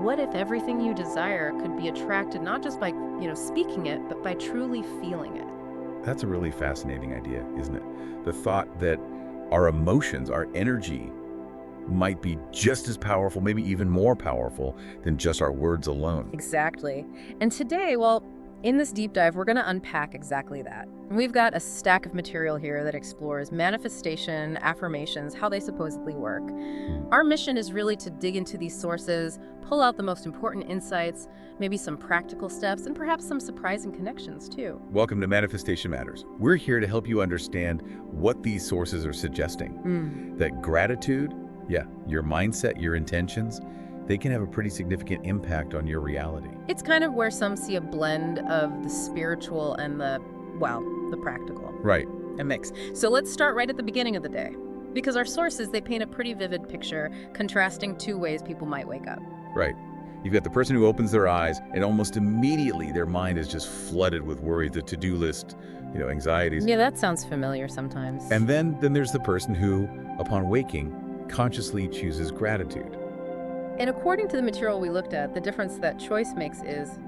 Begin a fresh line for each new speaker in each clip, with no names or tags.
what if everything you desire could be attracted not just by, speaking it, but by truly feeling it?
That's a really fascinating idea, isn't it? The thought that our emotions, our energy, might be just as powerful, maybe even more powerful than just our words alone.
Exactly. And today, well, in this deep dive, we're going to unpack exactly that. We've got a stack of material here that explores manifestation, affirmations, how they supposedly work. Our mission is really to dig into these sources, pull out the most important insights, maybe some practical steps, and perhaps some surprising connections too.
Welcome to Manifestation Matters. We're here to help you understand what these sources are suggesting. That gratitude, your mindset, your intentions, they can have a pretty significant impact on your reality.
It's kind of where some see a blend of the spiritual and the practical.
Right.
A mix. So let's start right at the beginning of the day. Because our sources, they paint a pretty vivid picture, contrasting two ways people might wake up.
Right. You've got the person who opens their eyes, and almost immediately their mind is just flooded with worry, the to-do list, anxieties.
Yeah, that sounds familiar sometimes.
And then there's the person who, upon waking, consciously chooses gratitude.
And according to the material we looked at, the difference that choice makes is,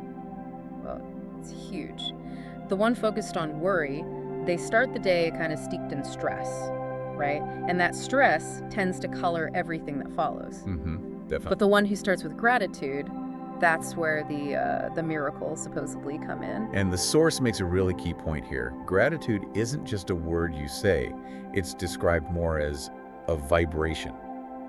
it's huge. The one focused on worry, they start the day kind of steeped in stress, right? And that stress tends to color everything that follows.
Definitely.
But the one who starts with gratitude, that's where the miracles supposedly come in.
And the source makes a really key point here. Gratitude isn't just a word you say. It's described more as a vibration,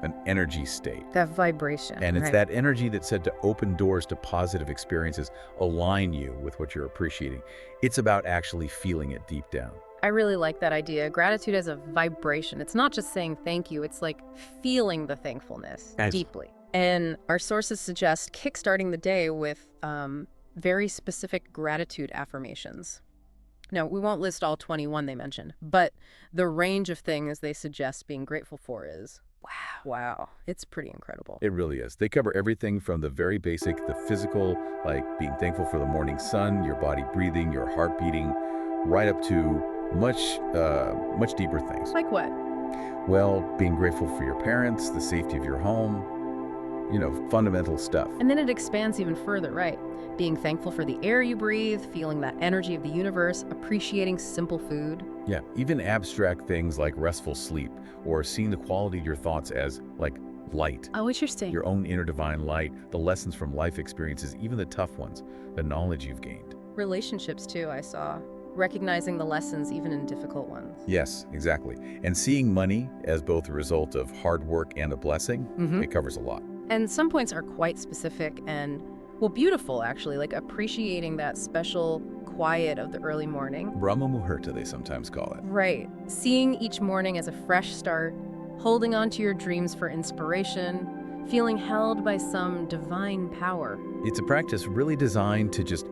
an energy state.
That vibration.
And it's
right.
that energy that's said to open doors to positive experiences, align you with what you're appreciating. It's about actually feeling it deep down.
I really like that idea. Gratitude as a vibration. It's not just saying thank you, it's like feeling the thankfulness deeply. And our sources suggest kickstarting the day with very specific gratitude affirmations. Now, we won't list all 21 they mentioned, but the range of things they suggest being grateful for is wow. It's pretty incredible.
It really is. They cover everything from the very basic, the physical, like being thankful for the morning sun, your body breathing, your heart beating, right up to much deeper things.
Like what?
Well, being grateful for your parents, the safety of your home, fundamental stuff.
And then it expands even further, right? Being thankful for the air you breathe, feeling that energy of the universe, appreciating simple food.
Yeah, even abstract things like restful sleep or seeing the quality of your thoughts as like light.
Oh, interesting.
Your own inner divine light, the lessons from life experiences, even the tough ones, the knowledge you've gained.
Relationships too, I saw. Recognizing the lessons even in difficult ones.
Yes, exactly. And seeing money as both a result of hard work and a blessing, it covers a lot.
And some points are quite specific and, beautiful actually, like appreciating that special quiet of the early morning.
Brahma Muhurta, they sometimes call it.
Right. Seeing each morning as a fresh start, holding on to your dreams for inspiration, feeling held by some divine power.
It's a practice really designed to just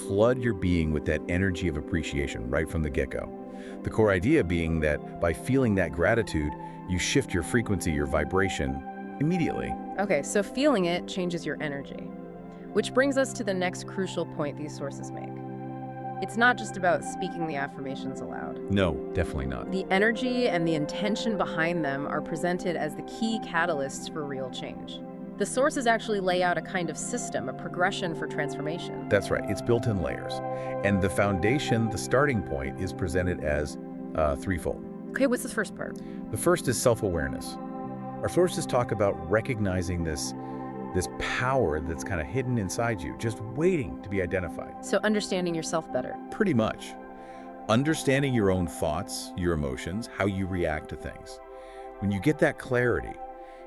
flood your being with that energy of appreciation right from the get-go. The core idea being that by feeling that gratitude, you shift your frequency, your vibration, immediately.
Okay, so feeling it changes your energy. Which brings us to the next crucial point these sources make. It's not just about speaking the affirmations aloud.
No, definitely not.
The energy and the intention behind them are presented as the key catalysts for real change. The sources actually lay out a kind of system, a progression for transformation.
That's right. It's built in layers. And the foundation, the starting point, is presented as threefold.
Okay, what's the first part?
The first is self-awareness. Our sources talk about recognizing this power that's kind of hidden inside you, just waiting to be identified.
So understanding yourself better.
Pretty much. Understanding your own thoughts, your emotions, how you react to things. When you get that clarity,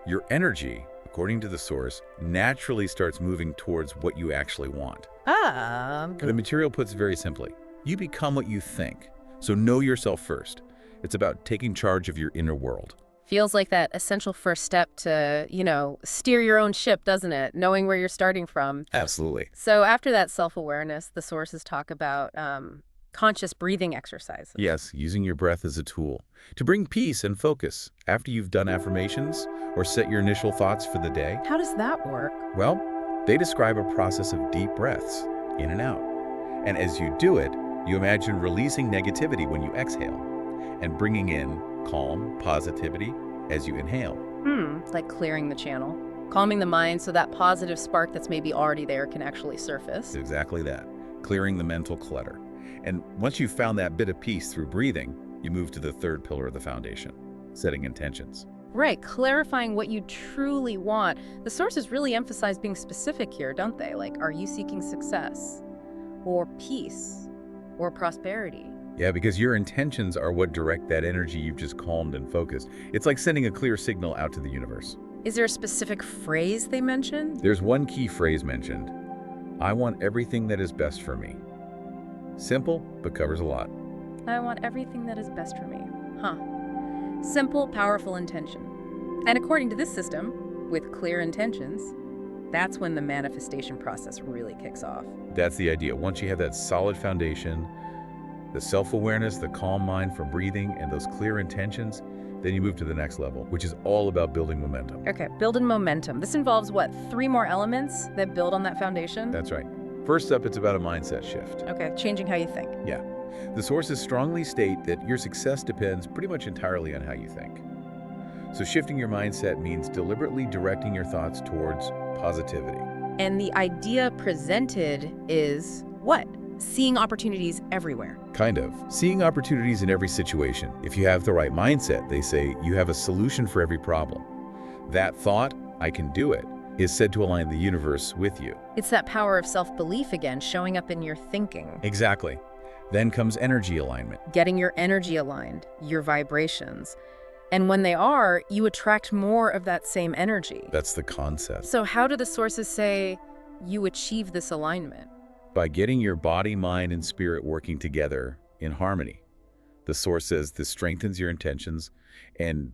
your energy, according to the source, naturally starts moving towards what you actually want. The material puts it very simply. You become what you think. So know yourself first. It's about taking charge of your inner world.
Feels like that essential first step to, steer your own ship, doesn't it? Knowing where you're starting from.
Absolutely.
So after that self-awareness, the sources talk about conscious breathing exercises.
Yes, using your breath as a tool to bring peace and focus after you've done affirmations or set your initial thoughts for the day.
How does that work?
Well, they describe a process of deep breaths, in and out. And as you do it, you imagine releasing negativity when you exhale and bringing in calm, positivity as you inhale.
Like clearing the channel. Calming the mind so that positive spark that's maybe already there can actually surface.
Exactly that. Clearing the mental clutter. And once you've found that bit of peace through breathing, you move to the third pillar of the foundation, setting intentions.
Right, clarifying what you truly want. The sources really emphasize being specific here, don't they? Like, are you seeking success or peace or prosperity?
Yeah, because your intentions are what direct that energy you've just calmed and focused. It's like sending a clear signal out to the universe.
Is there a specific phrase they mentioned?
There's one key phrase mentioned. I want everything that is best for me. Simple, but covers a lot.
I want everything that is best for me. Huh. Simple, powerful intention. And according to this system, with clear intentions, that's when the manifestation process really kicks off.
That's the idea. Once you have that solid foundation, the self-awareness, the calm mind from breathing, and those clear intentions, then you move to the next level, which is all about building momentum.
Okay, building momentum. This involves, what, 3 more elements that build on that foundation?
That's right. First up, it's about a mindset shift.
Okay, changing how you think.
Yeah. The sources strongly state that your success depends pretty much entirely on how you think. So shifting your mindset means deliberately directing your thoughts towards positivity.
And the idea presented is what? Seeing opportunities everywhere.
Kind of. Seeing opportunities in every situation. If you have the right mindset, they say you have a solution for every problem. That thought, I can do it, is said to align the universe with you.
It's that power of self-belief again, showing up in your thinking.
Exactly. Then comes energy alignment.
Getting your energy aligned, your vibrations. And when they are, you attract more of that same energy.
That's the concept.
So how do the sources say you achieve this alignment?
By getting your body, mind, and spirit working together in harmony. The source says this strengthens your intentions and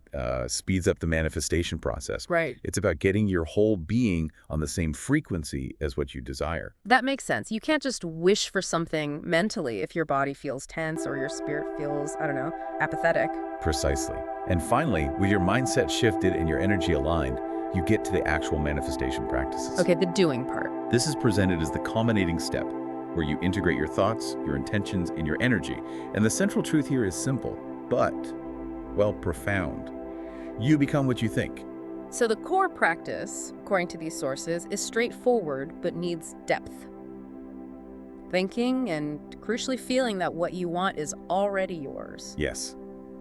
speeds up the manifestation process.
Right.
It's about getting your whole being on the same frequency as what you desire.
That makes sense. You can't just wish for something mentally if your body feels tense or your spirit feels, I don't know, apathetic.
Precisely. And finally, with your mindset shifted and your energy aligned, you get to the actual manifestation practices.
Okay, the doing part.
This is presented as the culminating step, where you integrate your thoughts, your intentions, and your energy. And the central truth here is simple, but, well, profound. You become what you think.
So the core practice, according to these sources, is straightforward but needs depth. Thinking and, crucially, feeling that what you want is already yours.
Yes.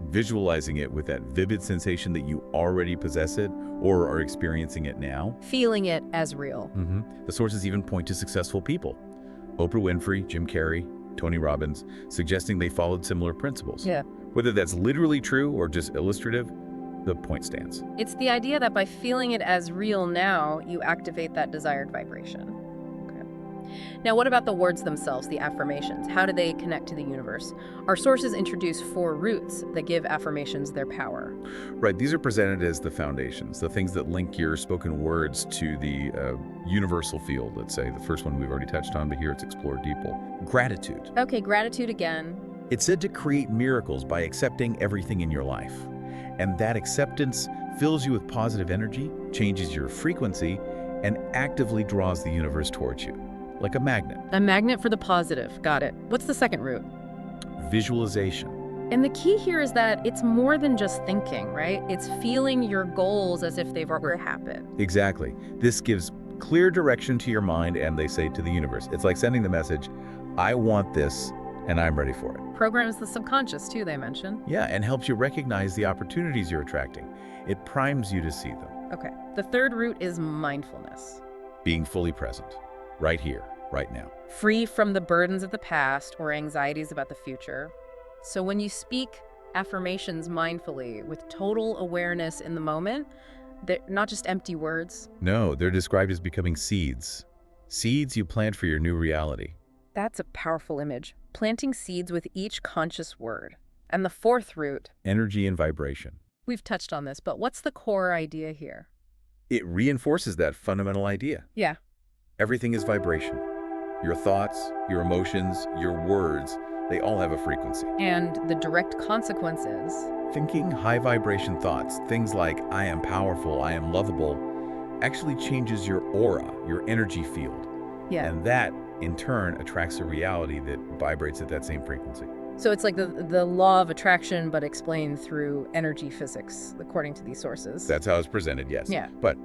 Visualizing it with that vivid sensation that you already possess it or are experiencing it now.
Feeling it as real.
The sources even point to successful people. Oprah Winfrey, Jim Carrey, Tony Robbins, suggesting they followed similar principles.
Yeah.
Whether that's literally true or just illustrative, the point stands.
It's the idea that by feeling it as real now, you activate that desired vibration. Now, what about the words themselves, the affirmations? How do they connect to the universe? Our sources introduce 4 roots that give affirmations their power.
Right, these are presented as the foundations, the things that link your spoken words to the universal field, let's say. The first one we've already touched on, but here it's explored deeper. Gratitude.
Okay, gratitude again.
It's said to create miracles by accepting everything in your life. And that acceptance fills you with positive energy, changes your frequency, and actively draws the universe towards you. Like a magnet.
A magnet for the positive. Got it. What's the second root?
Visualization.
And the key here is that it's more than just thinking, right? It's feeling your goals as if they've already happened.
Exactly. This gives clear direction to your mind and, they say, to the universe. It's like sending the message, I want this and I'm ready for it.
Programs the subconscious too, they mention.
Yeah, and helps you recognize the opportunities you're attracting. It primes you to see them.
Okay. The third root is mindfulness.
Being fully present. Right here, right now.
Free from the burdens of the past or anxieties about the future. So when you speak affirmations mindfully with total awareness in the moment, they're not just empty words.
No, they're described as becoming seeds. Seeds you plant for your new reality.
That's a powerful image. Planting seeds with each conscious word. And the fourth root.
Energy and vibration.
We've touched on this, but what's the core idea here?
It reinforces that fundamental idea.
Yeah.
Everything is vibration. Your thoughts, your emotions, your words, they all have a frequency.
And the direct consequences.
Thinking high vibration thoughts, things like I am powerful, I am lovable, actually changes your aura, your energy field.
Yeah.
And that, in turn, attracts a reality that vibrates at that same frequency.
So it's like the law of attraction, but explained through energy physics, according to these sources.
That's how it's presented, yes.
Yeah.
But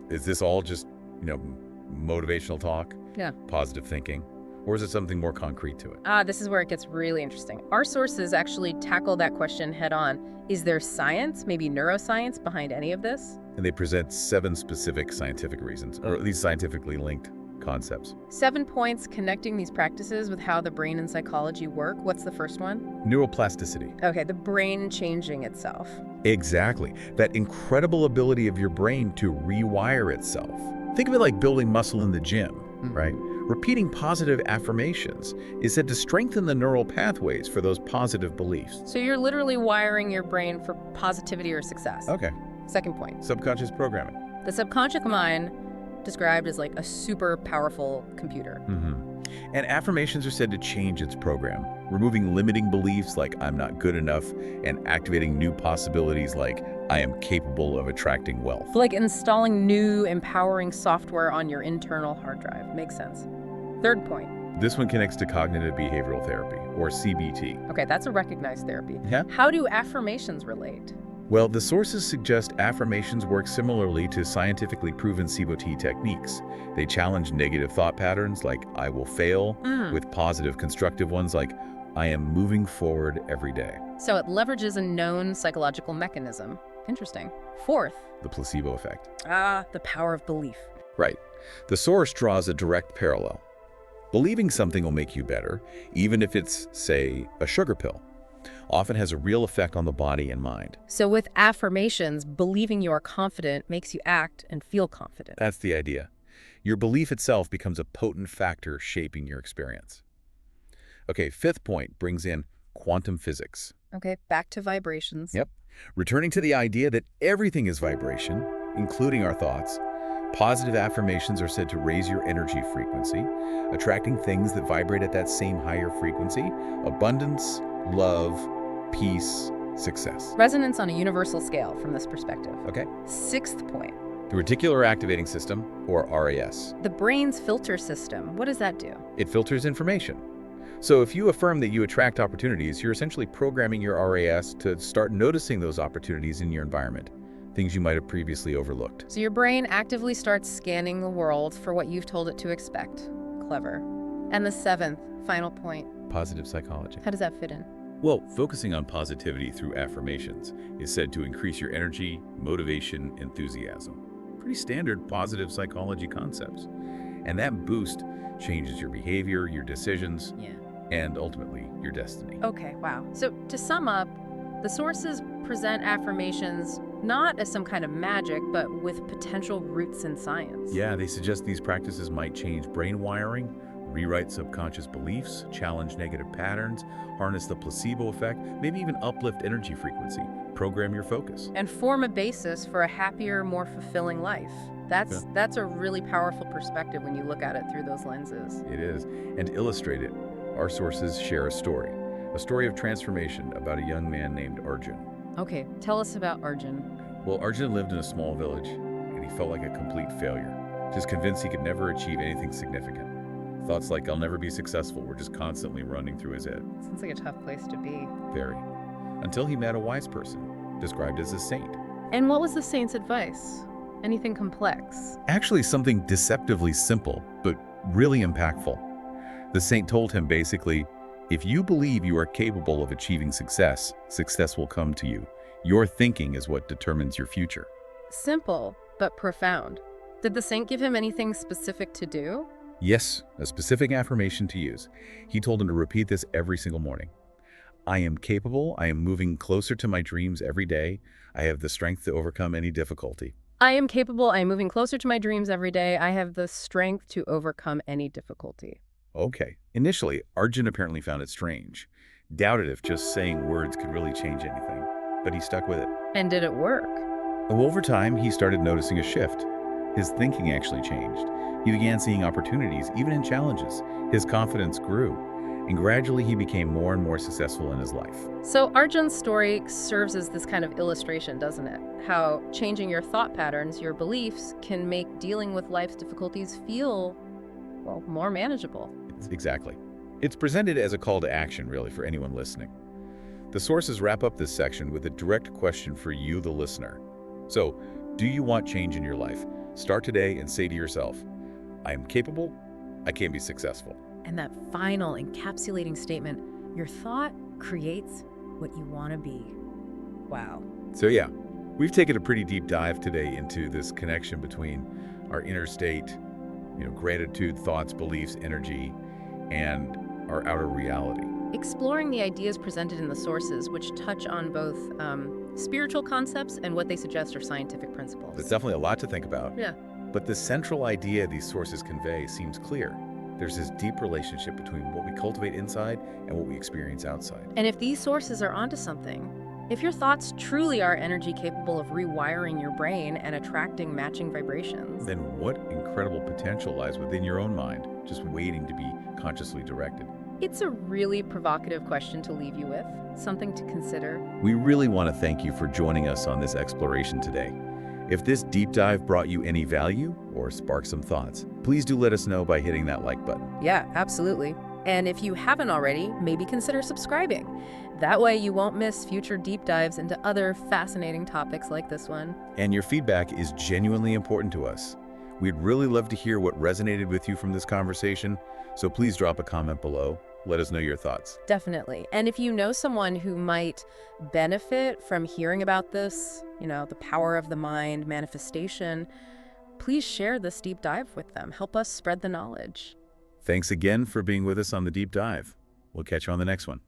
is this all just, motivational talk?
Yeah.
Positive thinking? Or is it something more concrete to it?
This is where it gets really interesting. Our sources actually tackle that question head on. Is there science, maybe neuroscience, behind any of this?
And they present 7 specific scientific reasons, or at least scientifically linked concepts.
7 points connecting these practices with how the brain and psychology work. What's the first one?
Neuroplasticity.
Okay, the brain changing itself.
Exactly. That incredible ability of your brain to rewire itself. Think of it like building muscle in the gym, right? Repeating positive affirmations is said to strengthen the neural pathways for those positive beliefs.
So you're literally wiring your brain for positivity or success.
Okay.
Second point.
Subconscious programming.
The subconscious mind, described as like a super powerful computer.
And affirmations are said to change its program, removing limiting beliefs like I'm not good enough and activating new possibilities like I am capable of attracting wealth.
Like installing new, empowering software on your internal hard drive. Makes sense. Third point.
This one connects to cognitive behavioral therapy, or CBT.
Okay, that's a recognized therapy.
Yeah.
How do affirmations relate?
Well, the sources suggest affirmations work similarly to scientifically proven CBT techniques. They challenge negative thought patterns like I will fail with positive, constructive ones like I am moving forward every day.
So it leverages a known psychological mechanism. Interesting. Fourth.
The placebo effect.
The power of belief.
Right. The source draws a direct parallel. Believing something will make you better, even if it's, say, a sugar pill, often has a real effect on the body and mind.
So with affirmations, believing you are confident makes you act and feel confident.
That's the idea. Your belief itself becomes a potent factor shaping your experience. Okay, 5th point brings in quantum physics.
Okay, back to vibrations.
Yep. Returning to the idea that everything is vibration, including our thoughts, positive affirmations are said to raise your energy frequency, attracting things that vibrate at that same higher frequency: abundance, love, peace, success.
Resonance on a universal scale from this perspective.
Okay.
6th point.
The reticular activating system, or RAS.
The brain's filter system. What does that do?
It filters information. So if you affirm that you attract opportunities, you're essentially programming your RAS to start noticing those opportunities in your environment, things you might have previously overlooked.
So your brain actively starts scanning the world for what you've told it to expect. Clever. And the 7th, final point.
Positive psychology.
How does that fit in?
Well, focusing on positivity through affirmations is said to increase your energy, motivation, enthusiasm. Pretty standard positive psychology concepts. And that boost changes your behavior, your decisions, and ultimately your destiny.
Okay, wow. So to sum up, the sources present affirmations not as some kind of magic, but with potential roots in science.
Yeah, they suggest these practices might change brain wiring, rewrite subconscious beliefs, challenge negative patterns, harness the placebo effect, maybe even uplift energy frequency, program your focus.
And form a basis for a happier, more fulfilling life. That's a really powerful perspective when you look at it through those lenses.
It is. And to illustrate it, our sources share a story of transformation about a young man named Arjun.
Okay, tell us about Arjun.
Well, Arjun lived in a small village, and he felt like a complete failure, just convinced he could never achieve anything significant. Thoughts like, I'll never be successful, were just constantly running through his head.
Sounds like a tough place to be.
Very. Until he met a wise person, described as a saint.
And what was the saint's advice? Anything complex?
Actually, something deceptively simple, but really impactful. The saint told him basically, if you believe you are capable of achieving success, success will come to you. Your thinking is what determines your future.
Simple, but profound. Did the saint give him anything specific to do?
Yes, a specific affirmation to use. He told him to repeat this every single morning. I am capable. I am moving closer to my dreams every day. I have the strength to overcome any difficulty.
I am capable. I am moving closer to my dreams every day. I have the strength to overcome any difficulty.
Okay. Initially, Arjun apparently found it strange. Doubted if just saying words could really change anything. But he stuck with it.
And did it work?
Over time, he started noticing a shift. His thinking actually changed. He began seeing opportunities, even in challenges. His confidence grew, and gradually he became more and more successful in his life.
So Arjun's story serves as this kind of illustration, doesn't it? How changing your thought patterns, your beliefs, can make dealing with life's difficulties feel, well, more manageable.
Exactly. It's presented as a call to action, really, for anyone listening. The sources wrap up this section with a direct question for you, the listener. So, do you want change in your life? Start today and say to yourself, I am capable, I can be successful.
And that final encapsulating statement, your thought creates what you want to be. Wow.
So yeah, we've taken a pretty deep dive today into this connection between our inner state, gratitude, thoughts, beliefs, energy, and our outer reality.
Exploring the ideas presented in the sources, which touch on both spiritual concepts and what they suggest are scientific principles.
There's definitely a lot to think about.
Yeah.
But the central idea these sources convey seems clear. There's this deep relationship between what we cultivate inside and what we experience outside.
And if these sources are onto something, if your thoughts truly are energy capable of rewiring your brain and attracting matching vibrations,
then what incredible potential lies within your own mind, just waiting to be consciously directed?
It's a really provocative question to leave you with, something to consider.
We really want to thank you for joining us on this exploration today. If this deep dive brought you any value or sparked some thoughts, please do let us know by hitting that like button.
Yeah, absolutely. And if you haven't already, maybe consider subscribing. That way you won't miss future deep dives into other fascinating topics like this one.
And your feedback is genuinely important to us. We'd really love to hear what resonated with you from this conversation, so please drop a comment below. Let us know your thoughts.
Definitely. And if you know someone who might benefit from hearing about this, the power of the mind, manifestation, please share this deep dive with them. Help us spread the knowledge.
Thanks again for being with us on the deep dive. We'll catch you on the next one.